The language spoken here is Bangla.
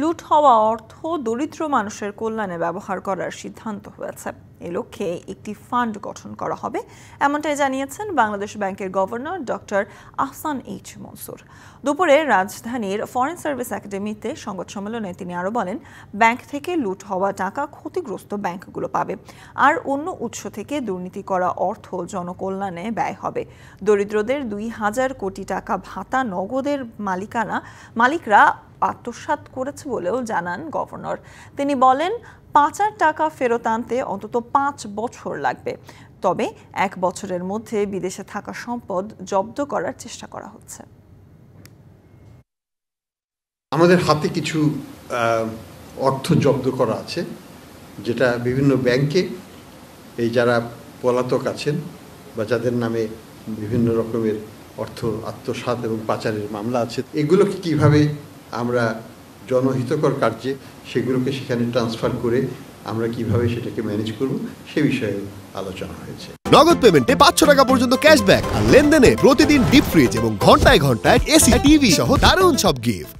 লুট হওয়া অর্থ দরিদ্র মানুষের কল্যাণে ব্যবহার করার সিদ্ধান্ত হয়েছে। এ লক্ষ্যে একটি ফান্ড গঠন করা হবে, এমনটাই জানিয়েছেন বাংলাদেশ ব্যাংকের governor doctor Ahsan H Mansur. দুপুরে রাজধানীর ফরেন সার্ভিস একাডেমিতে সংবাদ সম্মেলনে তিনি আরও বলেন, ব্যাংক থেকে লুট হওয়া টাকা ক্ষতিগ্রস্ত ব্যাংকগুলো পাবে, আর অন্য উৎস থেকে দুর্নীতি করা অর্থ জনকল্যাণে ব্যয় হবে। দরিদ্রদের ২,০০০ কোটি টাকা ভাতা নগদের মালিকরা আত্মসাৎ করেছে বলেও জানান গভর্নর। তিনি বলেন, পাচার টাকা ফেরত আনতে অন্তত ৫ বছর লাগবে, তবে ১ বছরের মধ্যে বিদেশে থাকা সম্পদ জব্দ করার চেষ্টা করা হচ্ছে। আমাদের হাতে কিছু অর্থ জব্দ করা আছে, যেটা বিভিন্ন ব্যাংকে এই যারা পলাতক আছেন বা যাদের নামে বিভিন্ন রকমের অর্থ আত্মসাৎ এবং পাচারের মামলা আছে, এগুলোকে কিভাবে আমরা জনহিতকর কার্যে সেগুলোকে সেখানে ট্রান্সফার করে আমরা কিভাবে সেটাকে ম্যানেজ করব সে বিষয়ে আলোচনা হয়েছে। নগদ পেমেন্টে ৫০০ টাকা পর্যন্ত ক্যাশব্যাক আর লেনদেনে প্রতিদিন ডিপ ফ্রিজ এবং ঘন্টায় ঘন্টায় এসি টিভি সহ দারুণ সব গিফট।